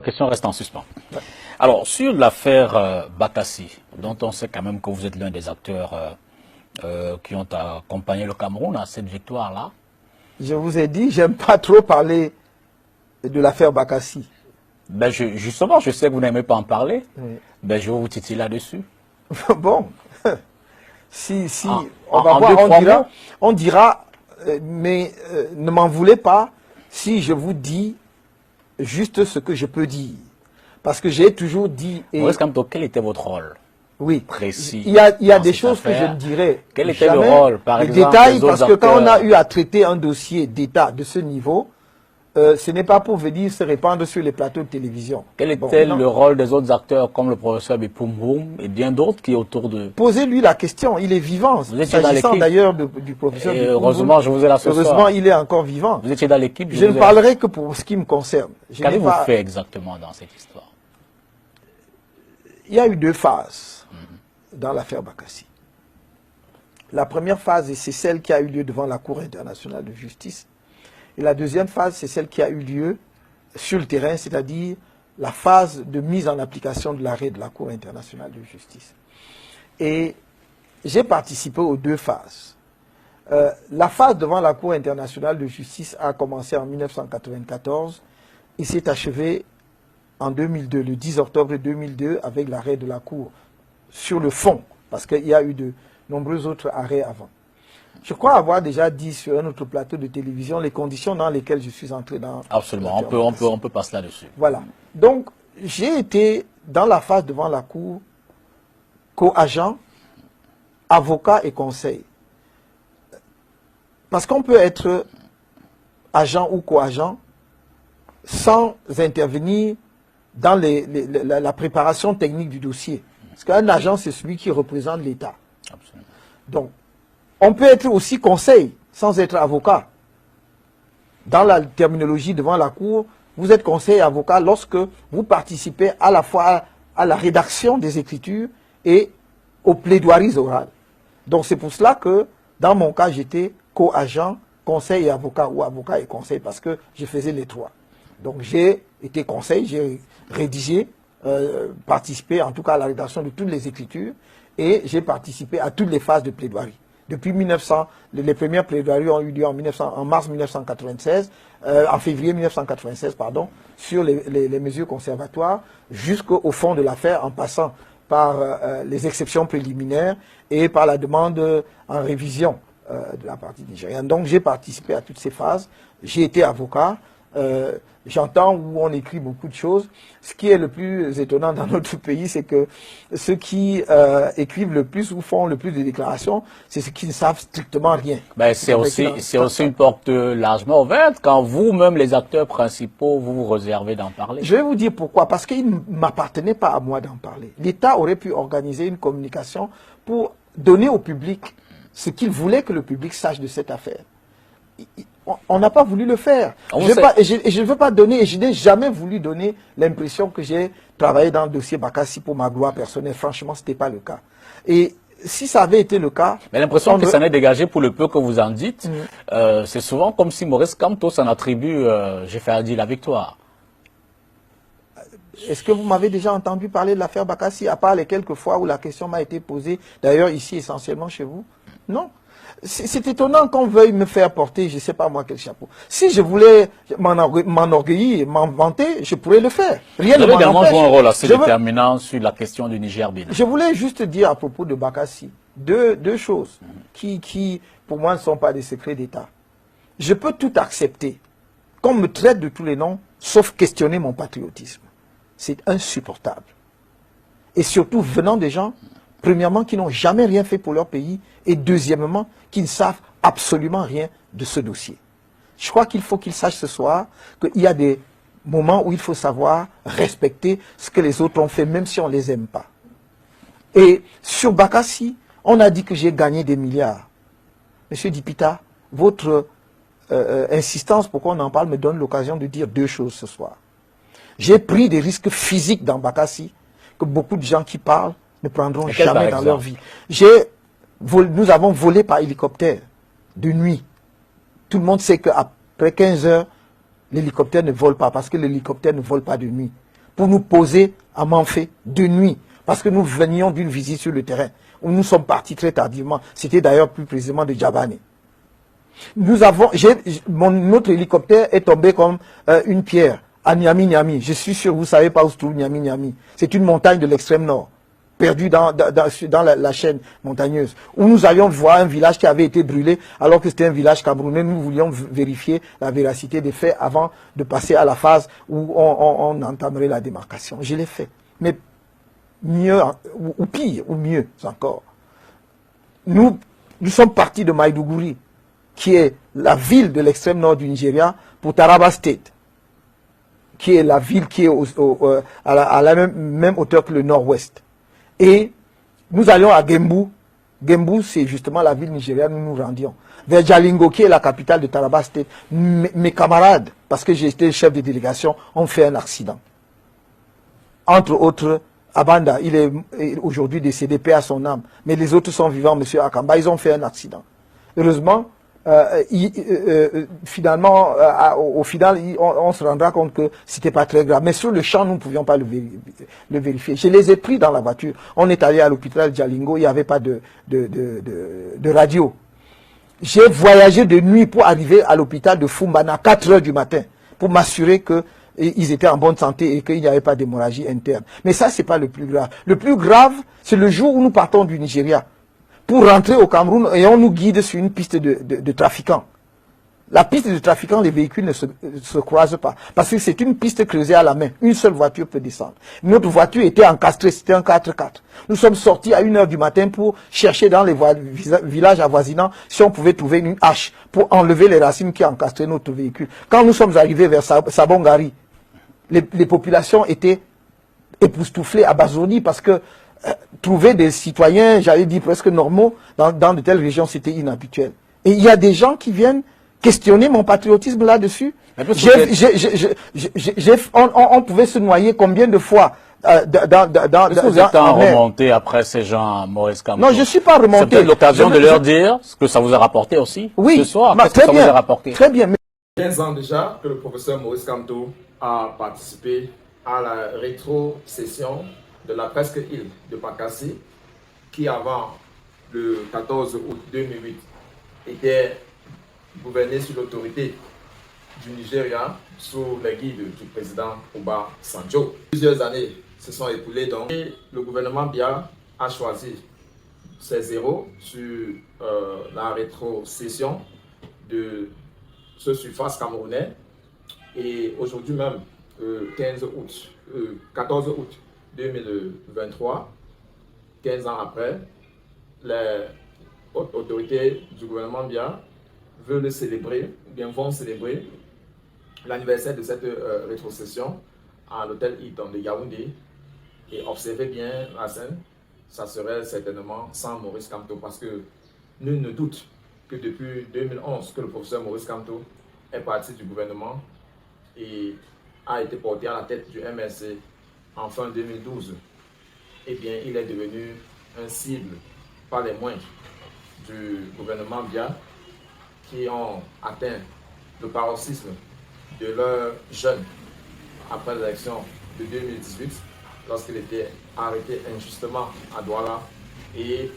La question reste en suspens. Alors, sur l'affaire Bakassi, dont on sait quand même que vous êtes l'un des acteurs qui ont accompagné le Cameroun à cette victoire-là. Je vous ai dit, j'aime pas trop parler de l'affaire Bakassi. Ben justement, je sais que vous n'aimez pas en parler. Oui. Ben je vais vous titiller là-dessus. Bon, on va voir, on dira, mais ne m'en voulez pas si je vous dis juste ce que je peux dire. Parce que j'ai toujours dit... Maurice Kamto, quel était votre rôle? Oui, précis. Il y a des choses que je ne dirais quel était jamais. Le rôle, par exemple, détails, parce que quand on a eu à traiter un dossier d'État de ce niveau, ce n'est pas pour venir se répandre sur les plateaux de télévision. Quel était le rôle des autres acteurs comme le professeur Bipumboum et bien d'autres qui est autour de... Posez-lui la question, il est vivant. Vous étiez dans l'équipe d'ailleurs du professeur Bipumboum. Heureusement, je vous ai là ce soir. Heureusement, il est encore vivant. Vous étiez dans l'équipe. Je ne parlerai que pour ce qui me concerne. Qu'avez-vous fait exactement dans cette histoire? Il y a eu deux phases dans l'affaire Bakassi. La première phase, c'est celle qui a eu lieu devant la Cour internationale de justice. Et la deuxième phase, c'est celle qui a eu lieu sur le terrain, c'est-à-dire la phase de mise en application de l'arrêt de la Cour internationale de justice. Et j'ai participé aux deux phases. La phase devant la Cour internationale de justice a commencé en 1994 et s'est achevée en 2002, le 10 octobre 2002, avec l'arrêt de la Cour sur le fond, parce qu'il y a eu de nombreux autres arrêts avant. Je crois avoir déjà dit sur un autre plateau de télévision les conditions dans lesquelles je suis entré dans... Absolument, on peut passer là-dessus. Voilà. Donc, j'ai été dans la phase devant la Cour co-agent, avocat et conseil. Parce qu'on peut être agent ou co-agent sans intervenir dans la préparation technique du dossier. Parce qu'un agent, c'est celui qui représente l'État. Donc, on peut être aussi conseil sans être avocat. Dans la terminologie devant la Cour, vous êtes conseil et avocat lorsque vous participez à la fois à la rédaction des écritures et aux plaidoiries orales. Donc c'est pour cela que, dans mon cas, j'étais co-agent, conseil et avocat, ou avocat et conseil, parce que je faisais les trois. Donc j'ai été conseil, j'ai rédigé, participé en tout cas à la rédaction de toutes les écritures, et j'ai participé à toutes les phases de plaidoirie. Depuis 1900, les premières plaidoiries ont eu lieu en mars 1996, en février 1996, pardon, sur les mesures conservatoires, jusqu'au fond de l'affaire, en passant par les exceptions préliminaires et par la demande en révision de la partie nigérienne. Donc j'ai participé à toutes ces phases, j'ai été avocat. J'entends où on écrit beaucoup de choses. Ce qui est le plus étonnant dans notre pays, c'est que ceux qui écrivent le plus ou font le plus de déclarations, c'est ceux qui ne savent strictement rien. Ben, c'est aussi une porte largement ouverte quand vous-même, les acteurs principaux, vous vous réservez d'en parler. Je vais vous dire pourquoi. Parce qu'il ne m'appartenait pas à moi d'en parler. L'État aurait pu organiser une communication pour donner au public ce qu'il voulait que le public sache de cette affaire. On n'a pas voulu le faire. Je ne veux pas donner, et je n'ai jamais voulu donner l'impression que j'ai travaillé dans le dossier Bakassi pour ma gloire personnelle. Franchement, ce n'était pas le cas. Et si ça avait été le cas... Mais l'impression que ça n'est dégagé pour le peu que vous en dites, c'est souvent comme si Maurice Kamto s'en attribue, j'ai fait dire la victoire. Est-ce que vous m'avez déjà entendu parler de l'affaire Bakassi, à part les quelques fois où la question m'a été posée, d'ailleurs ici essentiellement chez vous? Non. C'est étonnant qu'on veuille me faire porter, je ne sais pas moi quel chapeau. Si je voulais m'enorgueillir, m'en vanter, je pourrais le faire. Rien ne m'en empêche. Vous avez également joué un rôle assez déterminant sur la question du Niger-Bénin. Je voulais juste dire à propos de Bakassi deux choses qui, pour moi, ne sont pas des secrets d'État. Je peux tout accepter, qu'on me traite de tous les noms, sauf questionner mon patriotisme. C'est insupportable. Et surtout venant des gens... Premièrement, qui n'ont jamais rien fait pour leur pays, et deuxièmement, qui ne savent absolument rien de ce dossier. Je crois qu'il faut qu'ils sachent ce soir qu'il y a des moments où il faut savoir respecter ce que les autres ont fait, même si on ne les aime pas. Et sur Bakassi, on a dit que j'ai gagné des milliards. Monsieur Dipita, votre insistance pour qu'on en parle me donne l'occasion de dire deux choses ce soir. J'ai pris des risques physiques dans Bakassi, que beaucoup de gens qui parlent ne prendront jamais dans leur vie. Nous avons volé par hélicoptère de nuit. Tout le monde sait qu'après 15 heures, l'hélicoptère ne vole pas, parce que l'hélicoptère ne vole pas de nuit. pour nous poser à Manfé de nuit. Parce que nous venions d'une visite sur le terrain, où nous sommes partis très tardivement. C'était d'ailleurs plus précisément de Djabane. Nous avons, notre hélicoptère est tombé comme une pierre à Niamey. Je suis sûr, vous savez pas où se trouve Niamey. C'est une montagne de l'extrême nord, perdue dans la chaîne montagneuse, où nous allions voir un village qui avait été brûlé, alors que c'était un village camerounais. Nous voulions vérifier la véracité des faits avant de passer à la phase où on entamerait la démarcation. Je l'ai fait. Mais mieux, ou pire, ou mieux encore. Nous sommes partis de Maïdougouri, qui est la ville de l'extrême nord du Nigeria, pour Taraba State, qui est la ville qui est à la même hauteur que le nord-ouest. Et nous allions à Gembu. Gembu, c'est justement la ville nigériane où nous nous rendions. Vers Jalingo, qui est la capitale de Taraba State, mes camarades, parce que j'étais chef de délégation, ont fait un accident. Entre autres, Abanda, il est aujourd'hui décédé, paix à son âme. Mais les autres sont vivants, M. Akamba, ils ont fait un accident. Heureusement, finalement, au final, on se rendra compte que c'était pas très grave. Mais sur le champ, nous ne pouvions pas le vérifier. Je les ai pris dans la voiture. On est allé à l'hôpital Djalingo, il n'y avait pas de radio. J'ai voyagé de nuit pour arriver à l'hôpital de Fumbana à 4 heures du matin, pour m'assurer que ils étaient en bonne santé et qu'il n'y avait pas d'hémorragie interne. Mais ça, c'est pas le plus grave. Le plus grave, c'est le jour où nous partons du Nigeria pour rentrer au Cameroun et on nous guide sur une piste de trafiquants. La piste de trafiquants, les véhicules ne se croisent pas. Parce que c'est une piste creusée à la main. Une seule voiture peut descendre. Notre voiture était encastrée, c'était un 4x4. Nous sommes sortis à 1 heure du matin pour chercher dans les villages avoisinants si on pouvait trouver une hache pour enlever les racines qui encastraient notre véhicule. Quand nous sommes arrivés vers Sabongari, les populations étaient époustouflées, abasourdies, parce que trouver des citoyens, j'allais dire presque normaux, dans de telles régions, c'était inhabituel. Et il y a des gens qui viennent questionner mon patriotisme là-dessus. On pouvait se noyer combien de fois Est-ce que vous êtes remonté après ces gens, Maurice Kamto? Non, je ne suis pas remonté. C'est peut-être l'occasion de leur dire ce que ça vous a rapporté aussi ce soir. Très bien, ça vous a rapporté. Très bien. 15 ans déjà que le professeur Maurice Kamto a participé à la rétrocession de la presque île de Bakassi, qui avant le 14 août 2008 était gouvernée sous l'autorité du Nigeria sous les guides du président Oba Sanjo. Plusieurs années se sont écoulées donc et le gouvernement Biya a choisi ses zéros sur la rétrocession de ce surface camerounais. Et aujourd'hui même, 14 août 2023, 15 ans après, les autorités du gouvernement Biya veulent célébrer, ou bien vont célébrer l'anniversaire de cette rétrocession à l'hôtel Hilton de Yaoundé. Et observez bien la scène, ça serait certainement sans Maurice Kamto, parce que nul ne doute que depuis 2011 que le professeur Maurice Kamto est parti du gouvernement et a été porté à la tête du MRC en fin 2012. Eh bien, il est devenu un cible, pas les moindres, du gouvernement Biya, qui ont atteint le paroxysme de leur jeune après l'élection de 2018, lorsqu'il était arrêté injustement à Douala et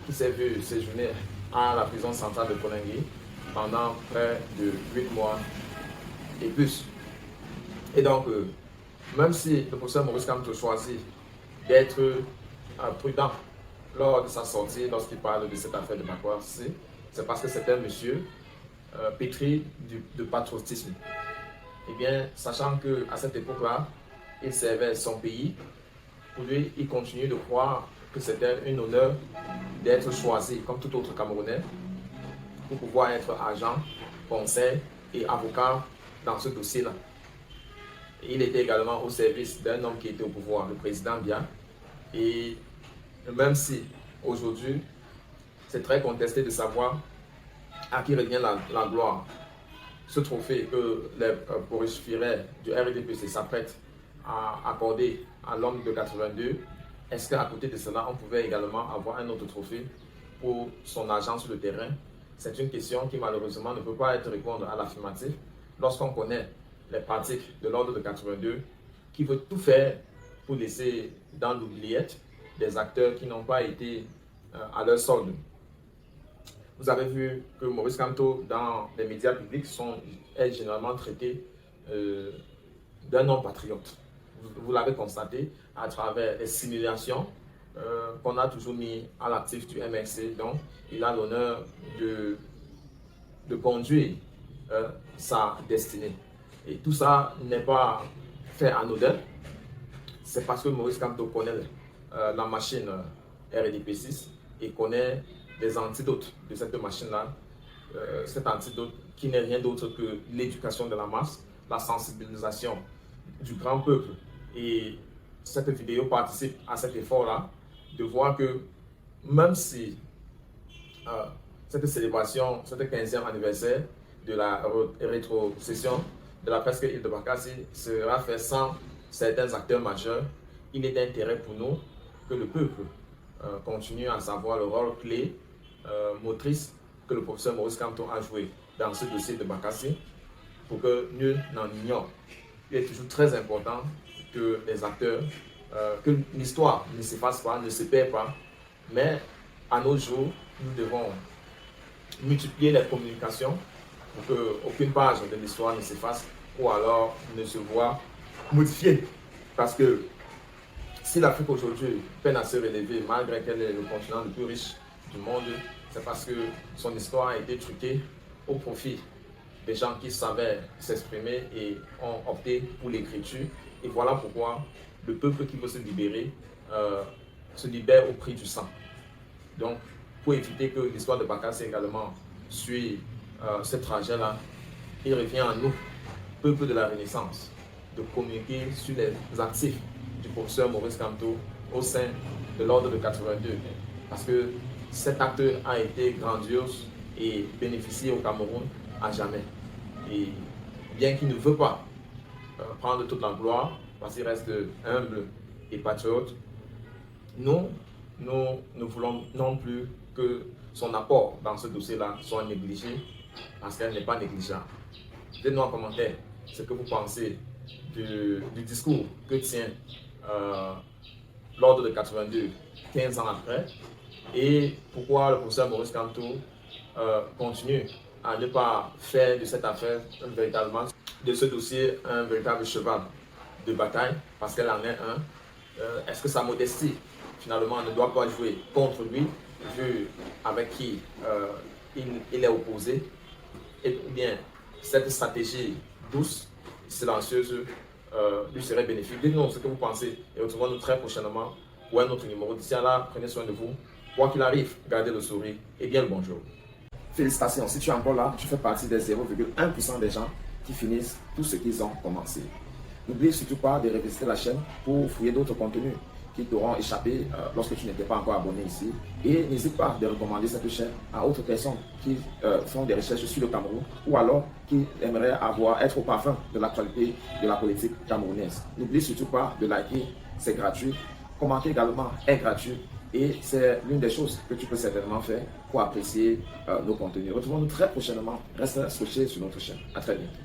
qui s'est vu séjourner à la prison centrale de Koningui pendant près de 8 mois et plus. Et donc, même si le professeur Maurice Kamto choisit d'être prudent lors de sa sortie, lorsqu'il parle de cette affaire de Bakassi, c'est parce que c'est un monsieur pétri de patriotisme. Eh bien, sachant qu'à cette époque-là, il servait son pays, pour lui, il continue de croire que c'était un honneur d'être choisi, comme tout autre Camerounais, pour pouvoir être agent, conseil et avocat dans ce dossier-là. Il était également au service d'un homme qui était au pouvoir, le président Biya. Et même si aujourd'hui, c'est très contesté de savoir à qui revient la gloire, ce trophée que les Boris Firet du RDPC s'apprêtent à accorder à l'homme de 82, est-ce qu'à côté de cela, on pouvait également avoir un autre trophée pour son agent sur le terrain? C'est une question qui malheureusement ne peut pas être répondre à l'affirmative lorsqu'on connaît les pratiques de l'ordre de 82 qui veut tout faire pour laisser dans l'oubliette des acteurs qui n'ont pas été à leur solde. Vous avez vu que Maurice Kamto, dans les médias publics, est généralement traité d'un non-patriote. Vous l'avez constaté à travers les simulations qu'on a toujours mis à l'actif du MRC. Donc, il a l'honneur de conduire sa destinée. Et tout ça n'est pas fait anodin. C'est parce que Maurice Kamto connaît la machine RDP6 et connaît les antidotes de cette machine-là. Cet antidote qui n'est rien d'autre que l'éducation de la masse, la sensibilisation du grand peuple. Et cette vidéo participe à cet effort-là, de voir que même si cette célébration, cette 15e anniversaire de la rétrocession de la presqu'île Île-de-Bakassi sera fait sans certains acteurs majeurs, il est d'intérêt pour nous que le peuple continue à savoir le rôle clé, motrice que le professeur Maurice Kamto a joué dans ce dossier de Bakassi, pour que nul n'en ignore. Il est toujours très important que les acteurs, que l'histoire ne s'efface pas, ne se perd pas, mais à nos jours, nous devons multiplier les communications pour qu'aucune page de l'histoire ne s'efface ou alors ne se voit modifiée. Parce que si l'Afrique aujourd'hui peine à se relever, malgré qu'elle est le continent le plus riche du monde, c'est parce que son histoire a été truquée au profit des gens qui savaient s'exprimer et ont opté pour l'écriture. Et voilà pourquoi le peuple qui veut se libérer se libère au prix du sang. Donc, pour éviter que l'histoire de Bakassi également suive ce trajet-là, il revient à nous, peuple de la Renaissance, de communiquer sur les actifs du professeur Maurice Kamto au sein de l'ordre de 82. Parce que cet acte a été grandiose et bénéficié au Cameroun à jamais. Et bien qu'il ne veut pas prendre toute la gloire, parce qu'il reste humble et patriote, nous ne voulons non plus que son apport dans ce dossier-là soit négligé, parce qu'elle n'est pas négligeable. Dites-nous en commentaire ce que vous pensez du discours que tient l'ordre de 82, 15 ans après, et pourquoi le professeur Maurice Kamto continue à ne pas faire de cette affaire véritablement, de ce dossier, un véritable cheval de bataille, parce qu'elle en est un. Est-ce que sa modestie, finalement, ne doit pas jouer contre lui, vu avec qui il est opposé, et bien cette stratégie douce, silencieuse, lui serait bénéfique? Dites-nous ce que vous pensez et retrouvons-nous très prochainement pour un autre numéro. D'ici là, prenez soin de vous. Quoi qu'il arrive, gardez le sourire et bien le bonjour. Félicitations, si tu es encore là, tu fais partie des 0,1% des gens qui finissent tout ce qu'ils ont commencé. N'oublie surtout pas de revisiter la chaîne pour fouiller d'autres contenus qui t'auront échappé lorsque tu n'étais pas encore abonné ici. Et n'hésite pas de recommander cette chaîne à d'autres personnes qui font des recherches sur le Cameroun ou alors qui aimeraient être au parfum de l'actualité de la politique camerounaise. N'oublie surtout pas de liker, c'est gratuit. Commenter également est gratuit. Et c'est l'une des choses que tu peux certainement faire pour apprécier nos contenus. Retrouvons-nous très prochainement. Reste scotché sur notre chaîne. À très bientôt.